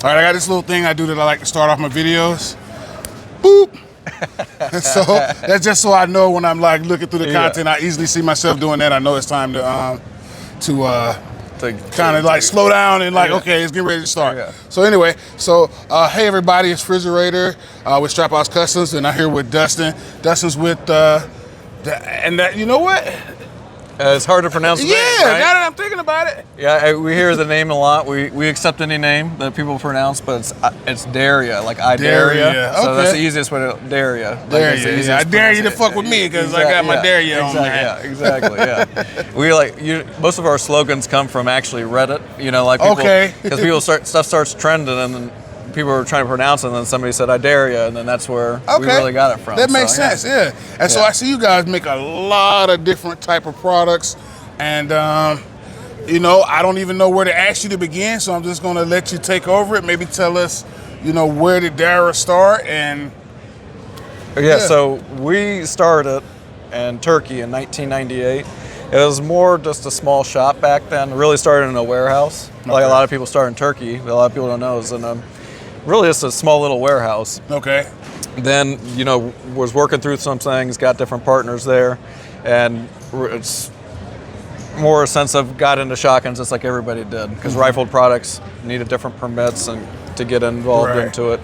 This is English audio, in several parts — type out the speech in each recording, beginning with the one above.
All right, I got this little thing I do that I like to start off my videos. Boop. So that's just so I know when I'm like looking through the content, I easily see myself doing that. I know it's time to kind of like slow down and like, okay, it's getting ready to start. So anyway, hey everybody, it's Refrigerator with Strap House Customs, and I'm here with Dustin. Dustin's with you know what? It's hard to pronounce the name, right? Now that I'm thinking about it. Yeah, we hear the name a lot. We accept any name that people pronounce, but it's Derya, like I dare ya. Okay. So that's the easiest way to Derya. Derya, I dare you to fuck with me because I got my Derya on that. Yeah, exactly. We most of our slogans come from actually Reddit. You know, like people, because stuff starts trending and then people were trying to pronounce it, and then somebody said, I dare ya, and then that's where we really got it from. That makes sense, yeah. And so I see you guys make a lot of different type of products, and you know, I don't even know where to ask you to begin, so I'm just gonna let you take over it. Maybe tell us, you know, where did Derya start, and so we started in Turkey in 1998. It was more just a small shop back then. Really started in a warehouse. Like a lot of people start in Turkey, a lot of people don't know, is in really just a small little warehouse. Okay. Then, you know, was working through some things, got different partners there, and it's more a sense of got into shotguns just like everybody did, because rifled products needed different permits and to get involved into it.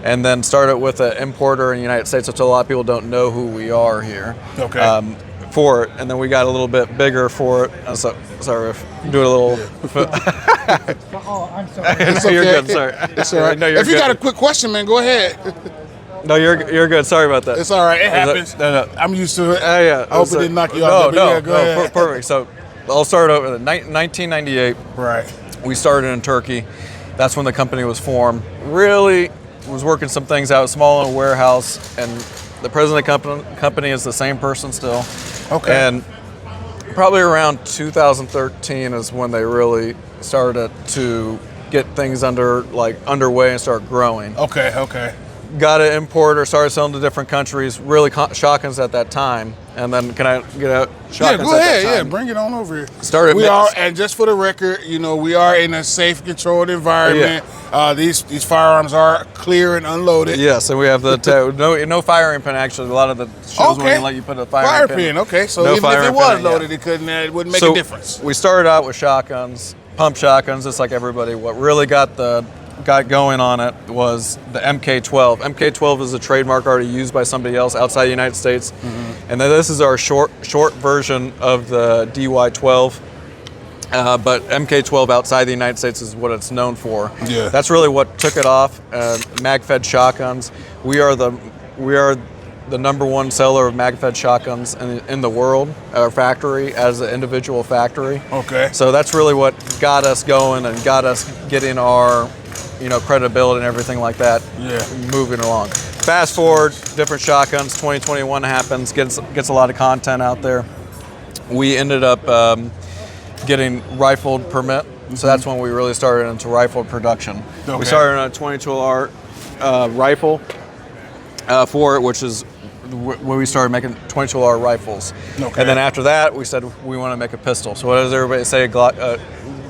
And then started with an importer in the United States, which a lot of people don't know who we are here. Okay. For it, and then we got a little bit bigger for it. So, sorry, if do it a little. Oh, I'm sorry. It's okay. You're good. Sorry. It's all right. No, if you got a quick question, man, go ahead. No, you're good. Sorry about that. It's all right. It happens. No. I'm used to it. Yeah. I hope it didn't knock you out. No, go ahead. Perfect. So, I'll start over. 1998. Right. We started in Turkey. That's when the company was formed. Really was working some things out, small in a warehouse, and the president of the company is the same person still. Okay. And probably around 2013 is when they really started to get things underway and start growing. Okay. Got an importer, started selling to different countries, really shotguns at that time. And then can I get out shotguns go ahead. at that time? Bring it on over here. And just for the record, you know, we are in a safe, controlled environment. These firearms are clear and unloaded. Yes, and we have the no firing pin. Actually, a lot of the shows wouldn't let you put a firing pin. Okay, so no even if it was loaded, it wouldn't make a difference. We started out with shotguns, pump shotguns, just like everybody. What really got going on it was the MK12. MK12 is a trademark already used by somebody else outside the United States, and then this is our short version of the DY12. But MK12 outside the United States is what it's known for. Yeah. That's really what took it off. Mag-fed shotguns. We are the number one seller of mag-fed shotguns in the world. Our factory as an individual factory. Okay. So that's really what got us going and got us getting our, credibility and everything like that. Yeah. Moving along. Fast forward, different shotguns. 2021 happens. Gets a lot of content out there. We ended up getting rifled permit, so that's when we really started into rifle production. Okay. We started on a 22R rifle for it, which is when we started making 22R rifles. Okay. And then after that, we said we want to make a pistol. So what does everybody say?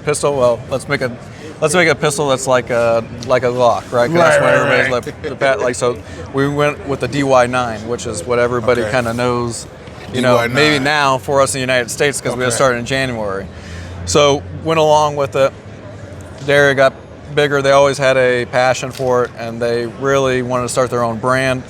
Pistol? Well, let's make a pistol that's like a Glock, right? That's what everybody's like. So we went with the DY9, which is what everybody kind of knows. Maybe now for us in the United States because we had started in January. So went along with it. Derya got bigger. They always had a passion for it, and they really wanted to start their own brand,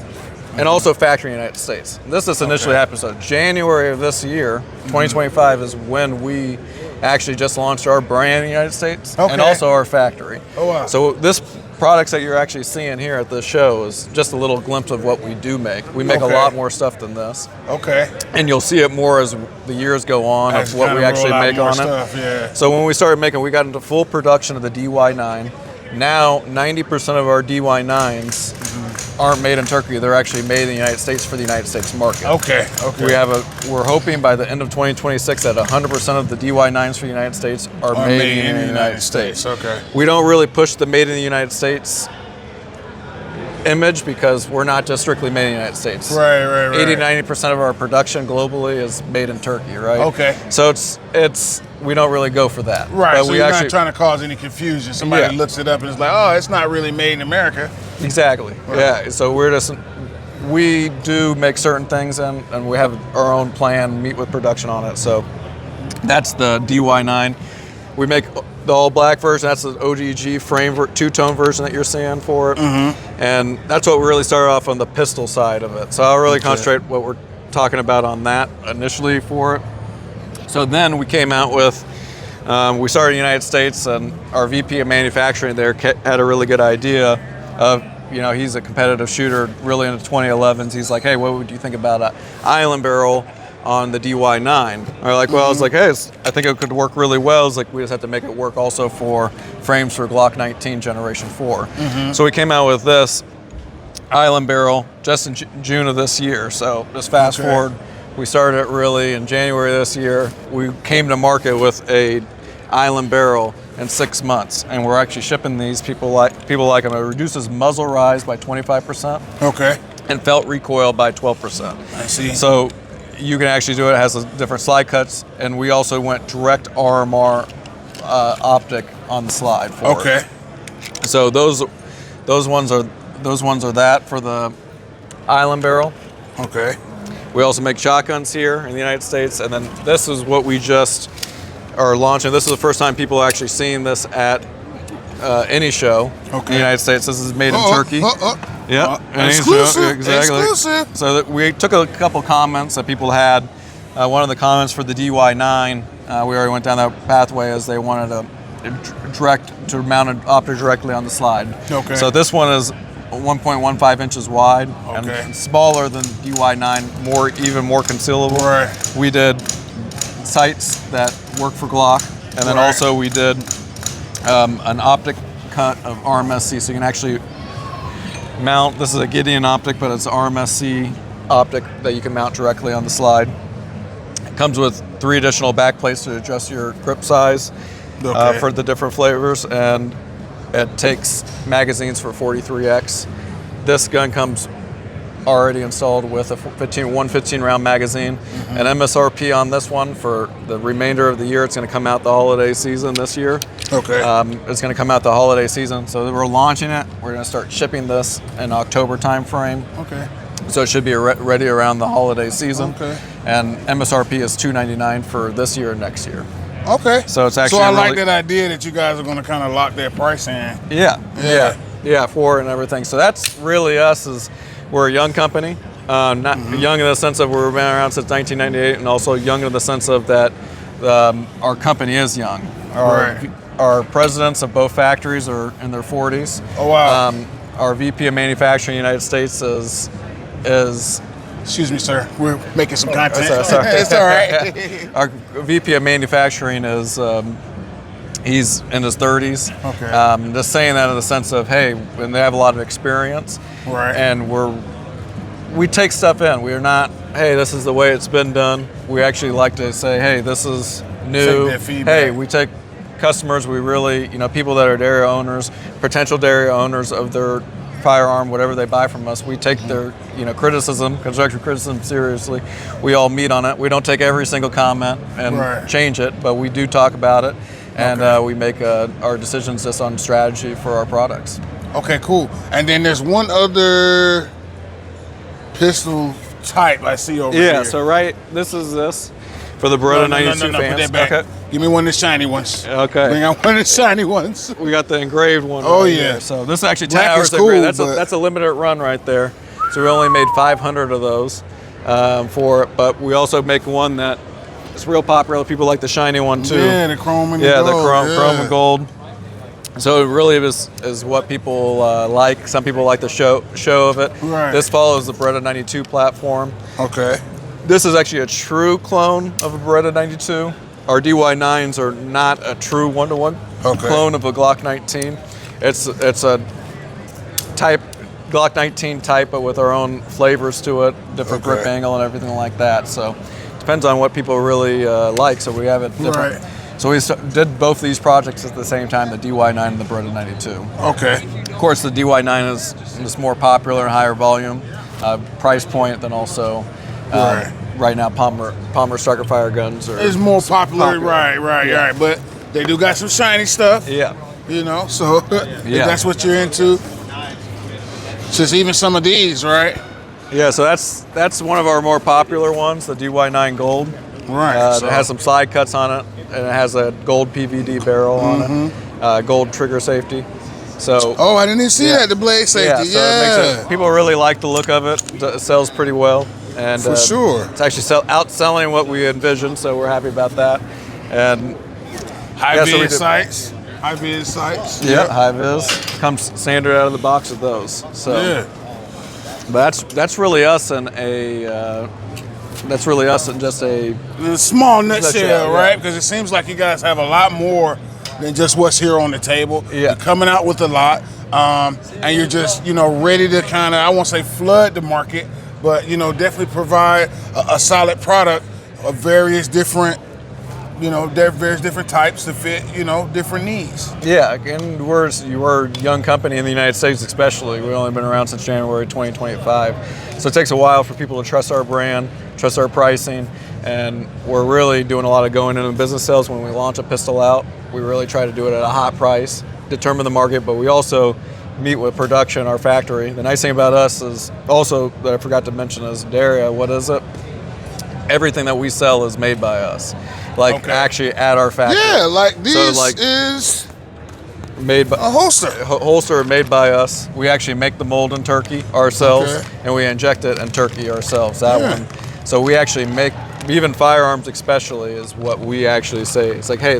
and also factory in the United States. This initially happened. So January of this year, 2025, is when we actually just launched our brand in the United States and also our factory. Oh wow! So this products that you're actually seeing here at this show is just a little glimpse of what we do make. We make a lot more stuff than this. Okay. And you'll see it more as the years go on of what we actually make on it. Yeah. So when we started making, we got into full production of the DY9. Now 90% of our DY9s aren't made in Turkey. They're actually made in the United States for the United States market. Okay. We're hoping by the end of 2026 that 100% of the DY9s for the United States are made in the United States. Okay. We don't really push the made in the United States image because we're not just strictly made in the United States. Right. 80-90% of our production globally is made in Turkey, right? Okay. So it's we don't really go for that. Right. But So we you're actually, not trying to cause any confusion. Somebody looks it up and it's like, oh, it's not really made in America. Exactly. Right. Yeah. So we do make certain things and we have our own plan, meet with production on it. So that's the DY9. We make the all black version. That's the ODG frame two-tone version that you're seeing for it. And that's what we really started off on the pistol side of it. So I'll really concentrate what we're talking about on that initially for it. So then we came out with, we started in the United States, and our VP of manufacturing there had a really good idea of, he's a competitive shooter really in the 2011s. He's like, hey, what would you think about an island barrel on the DY9? We're like, well, I was like, hey, I think it could work really well. It's like we just have to make it work also for frames for Glock 19 Generation 4. So we came out with this island barrel just in June of this year. So just fast forward, we started it really in January this year. We came to market with a island barrel in 6 months, and we're actually shipping these. People like them. It reduces muzzle rise by 25%. Okay. And felt recoil by 12%. I see. So you can actually do it. It has different slide cuts, and we also went direct RMR optic on the slide for it. Okay. So those ones are that for the island barrel. Okay. We also make shotguns here in the United States, and then this is what we just are launching. This is the first time people are actually seeing this at any show in the United States. This is made in Turkey. Yeah, exclusive. Exactly. Exclusive. So we took a couple comments that people had. One of the comments for the DY9, we already went down that pathway, as they wanted to mount an optic directly on the slide. Okay. So this one is 1.15 inches wide and smaller than DY9, even more concealable. Right. We did sights that work for Glock, and then also we did an optic cut of RMSC, so you can actually mount. This is a Gideon optic, but it's RMSC optic that you can mount directly on the slide. It comes with 3 additional back plates to adjust your grip size for the different flavors, and it takes magazines for 43X. This gun comes already installed with a 115 round magazine. And MSRP on this one for the remainder of the year, it's going to come out the holiday season this year. Okay. It's going to come out the holiday season. So we're launching it. We're going to start shipping this in October time frame. Okay. So it should be ready around the holiday season. Okay. And MSRP is $299 for this year and next year. Okay. So it's actually I like that idea that you guys are going to kind of lock that price in. Yeah, for it and everything. So that's really us. We're a young company, not young in the sense of we've been around since 1998, and also young in the sense of that our company is young. Our presidents of both factories are in their 40s. Oh, wow. Our VP of manufacturing in the United States is excuse me, sir. We're making some content. Sorry. It's all right. Our VP of manufacturing is he's in his 30s. Okay. Just saying that in the sense of, hey, and they have a lot of experience. Right. And we take stuff in. We're not, hey, this is the way it's been done. We actually like to say, hey, this is new. Take that feedback. Hey, we take customers. We really, people that are Derya owners, potential Derya owners of their firearm, whatever they buy from us, we take their criticism, constructive criticism, seriously. We all meet on it. We don't take every single comment and change it, but we do talk about it, and we make our decisions just on strategy for our products. Okay, cool. And then there's one other pistol type I see over here. Yeah, so this is this for the Beretta 92 fans. Put that back. Okay. Give me one of the shiny ones. Okay. Bring out one of the shiny ones. We got the engraved one. Oh, right yeah. There. So this is actually 10 Black hours is cool, engraved. but That's a limited run right there. So we only made 500 of those for it, but we also make one that is real popular. People like the shiny one too. Yeah, the chrome and the gold. The chrome and gold. So it really is what people like. Some people like the show of it. Right. This follows the Beretta 92 platform. Okay. This is actually a true clone of a Beretta 92. Our DY9s are not a true one-to-one clone of a Glock 19. It's a type Glock 19 type, but with our own flavors to it, different grip angle and everything like that. So it depends on what people really like. So we have it different. Right. So we did both these projects at the same time, the DY9 and the Beretta 92. Okay, course, the DY9 is more popular and higher volume, price point than also right now Palmer Striker Fire guns it's more popular. Right. But they do got some shiny stuff. Yeah. You know, so if that's what you're into. Just even some of these, right? Yeah, so that's one of our more popular ones, the DY9 Gold. Right. It has some side cuts on it, and it has a gold PVD barrel on it, gold trigger safety. So. Oh, I didn't even see that, the blade safety. So it makes people really like the look of it. It sells pretty well. And for sure. It's actually outselling what we envisioned, so we're happy about that. And high-vis sights. High-vis sights. Yeah, high-vis. Comes standard out of the box with those. So, but that's really us in just a small nutshell, right? Because it seems like you guys have a lot more than just what's here on the table. Yeah. You're coming out with a lot, and you're just ready to kind of, I won't say flood the market, but definitely provide a solid product of various different various different types to fit different needs. Yeah, and we're a young company in the United States, especially. We've only been around since January 2025, so it takes a while for people to trust our brand, trust our pricing, and we're really doing a lot of going into business sales. When we launch a pistol out, we really try to do it at a hot price, determine the market, but we also meet with production, our factory. The nice thing about us is also, that I forgot to mention, is Derya. What is it? Everything that we sell is made by us. Actually at our factory. Yeah, like this is made by a holster. Holster made by us. We actually make the mold in Turkey ourselves, and we inject it in Turkey ourselves. That one. So we actually make, even Firearms especially, is what we actually say. It's like, hey,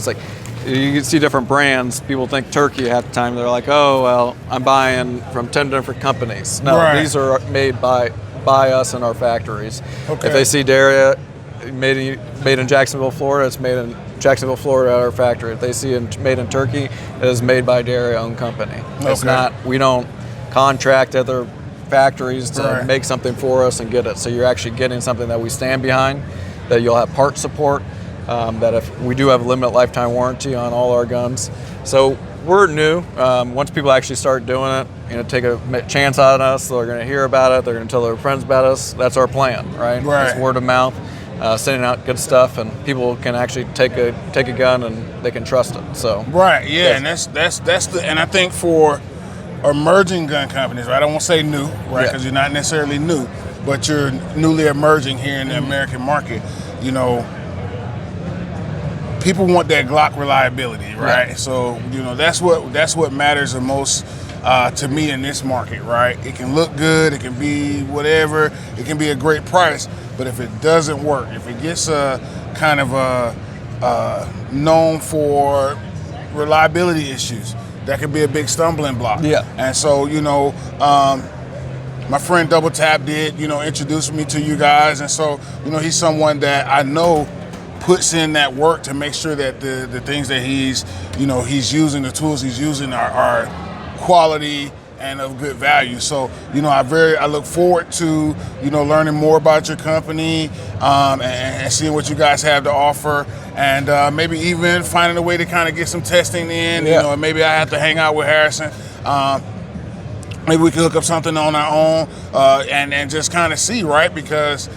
you can see different brands. People think Turkey half the time. They're like, oh, well, I'm buying from 10 different companies. No, these are made by us in our factories. Okay. If they see Derya made in Jacksonville, Florida, it's made in Jacksonville, Florida at our factory. If they see it made in Turkey, it is made by Derya owned company. It's not, we don't contract other factories to make something for us and get it. So you're actually getting something that we stand behind, that you'll have part support, that if we do have a limited lifetime warranty on all our guns. So we're new. Once people actually start doing it, take a chance on us, they're going to hear about it, they're going to tell their friends about us. That's our plan, right? It's word of mouth. Sending out good stuff, and people can actually take a gun and they can trust it. So and that's and I think for emerging gun companies, right? I don't want to say new, right? Because you're not necessarily new, but you're newly emerging here in the American market. People want that Glock reliability, right? So that's what matters the most to me in this market, right? It can look good, it can be whatever, it can be a great price. But if it doesn't work, if it gets kind of known for reliability issues, that could be a big stumbling block. Yeah. And so, my friend Double Tap did, introduce me to you guys. And so, he's someone that I know puts in that work to make sure that the things that he's using, the tools he's using are quality and of good value. So, I look forward to, learning more about your company and seeing what you guys have to offer, and maybe even finding a way to kind of get some testing in. Maybe I have to hang out with Harrison. Maybe we can hook up something on our own and just kind of see, right? Because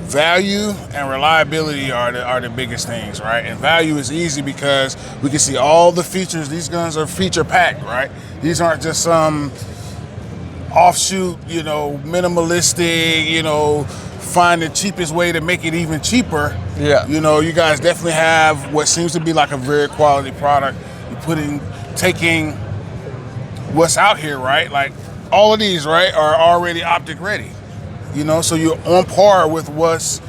value and reliability are the biggest things, right? And value is easy because we can see all the features. These guns are feature packed, right? These aren't just some offshoot, minimalistic, find the cheapest way to make it even cheaper. Yeah. You guys definitely have what seems to be like a very quality product. You're taking what's out here, right? Like all of these, right, are already optic ready. So you're on par with what's,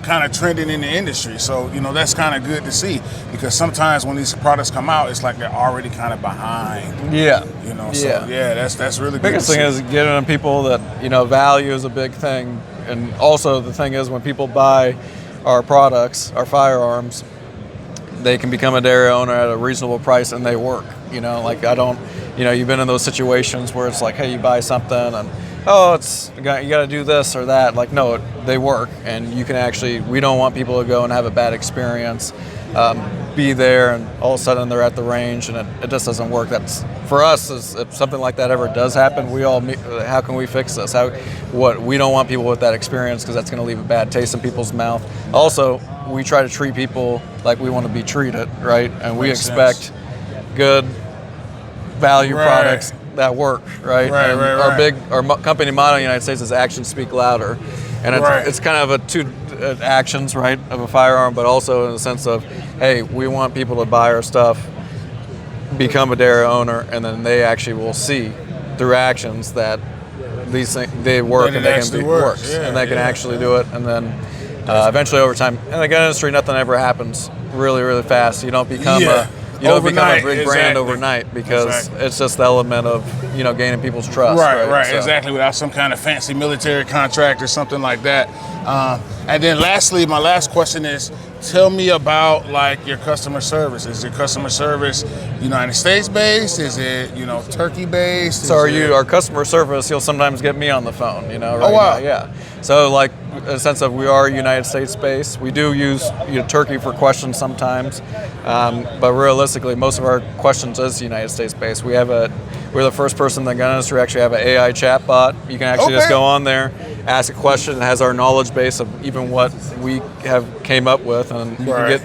kind of trending in the industry. So, that's kind of good to see, because sometimes when these products come out, it's like they're already kind of behind. That's really good. Biggest thing is getting people that, value is a big thing. And also the thing is, when people buy our products, our firearms, they can become a Derya owner at a reasonable price and they work. You've been in those situations where it's like, hey, you buy something and, oh, you got to do this or that. Like, no, they work, and you can actually, we don't want people to go and have a bad experience. be there, and all of a sudden they're at the range, and it just doesn't work. That's for us. If something like that ever does happen, we all meet, how can we fix this? We don't want people with that experience because that's going to leave a bad taste in people's mouth. Also, we try to treat people like we want to be treated, right? And we expect good value products that work, right? Our company motto in the United States is "Actions speak louder," and it's kind of a two actions, right, of a firearm, but also in the sense of, hey, we want people to buy our stuff, become a Derya owner, and then they actually will see through actions that these things they work and they can be works, and they can actually do it, and then eventually over time. In the gun industry, nothing ever happens really fast. You don't become a big brand overnight because it's just the element of gaining people's trust. Right, so. Exactly. Without some kind of fancy military contract or something like that. And then lastly, my last question is, tell me about like your customer service. Is your customer service United States based? Is it Turkey based? So our customer service? You'll sometimes get me on the phone. Oh wow. Now, yeah. So like in the sense of we are United States based. We do use Turkey for questions sometimes, but realistically, most of our questions is United States based. We're the first person in the gun industry to actually have an AI chat bot. You can actually just go on there, ask a question. It has our knowledge base of even what we have came up with, and you can get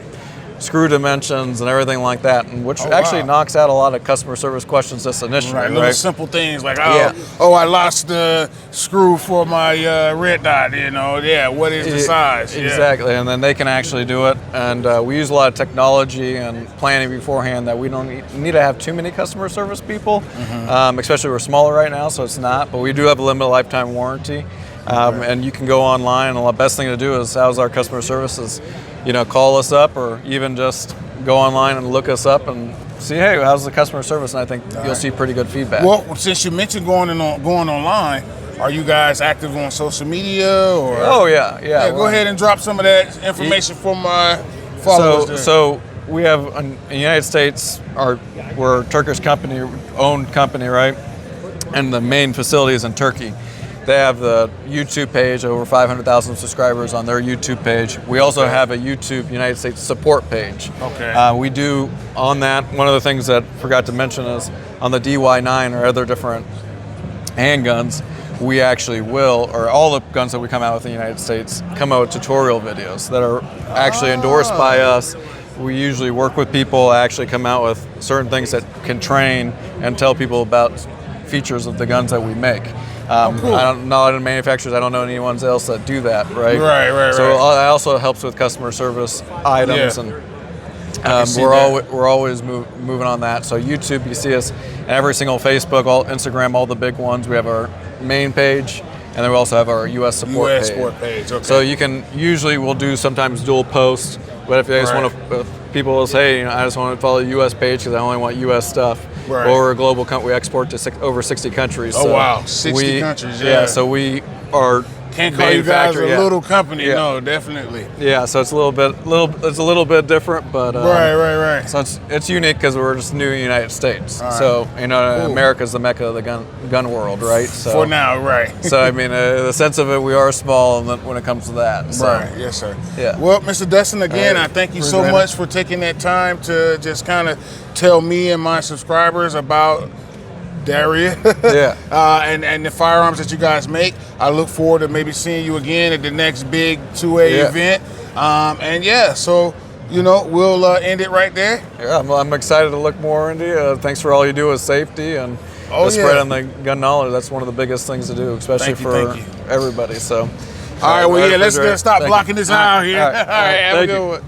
screw dimensions and everything like that, and which actually knocks out a lot of customer service questions just initially. Little simple things like, I lost the screw for my red dot. What is the size? Exactly, and then they can actually do it. And we use a lot of technology and planning beforehand that we don't need to have too many customer service people, especially we're smaller right now, so it's not. But we do have a limited lifetime warranty. And you can go online, and the best thing to do is how's our customer services, call us up or even just go online and look us up and see, hey, how's the customer service? And I think you'll see pretty good feedback. Well, since you mentioned going online, are you guys active on social media? Or? Oh, yeah. Go ahead and drop some of that information for my followers. So we have, in the United States, we're a Turkish owned company, right? And the main facility is in Turkey. They have the YouTube page, over 500,000 subscribers on their YouTube page. We also have a YouTube United States support page. Okay. We do on that, one of the things that I forgot to mention is on the DY9 or other different handguns, we actually or all the guns that we come out with in the United States come out with tutorial videos that are actually endorsed by us. We usually work with people, actually come out with certain things that can train and tell people about features of the guns that we make. Cool. I don't know any manufacturers. I don't know anyone else that do that, right? Right. So it also helps with customer service items, and we're always moving on that. So YouTube, you see us in every single Facebook, Instagram, all the big ones. We have our main page, and then we also have our U.S. support page. Okay. So we'll do sometimes dual posts, but if they just want to, people will say, I just want to follow the U.S. page because I only want U.S. stuff. Right. Well, we're a global company. We export to over 60 countries. Oh, wow. 60 countries, Yeah, so we are Can't call you guys a little company. No, definitely. Yeah, so it's a little bit different, but right. So it's unique because we're just new in the United States. Right. So America's the mecca of the gun world, right? So for now, right. So I mean, the sense of it, we are small when it comes to that. So. Right. Yes, sir. Yeah. Well, Mr. Dustin, again, I thank you so much for taking that time to just kind of tell me and my subscribers about Derya, and the firearms that you guys make. I look forward to maybe seeing you again at the next big 2A event. So we'll end it right there. Yeah, I'm excited to look more into you. Thanks for all you do with safety and spreading the gun knowledge. That's one of the biggest things to do, especially for everybody. So, all right, let's stop blocking this out here. All right, have a good one.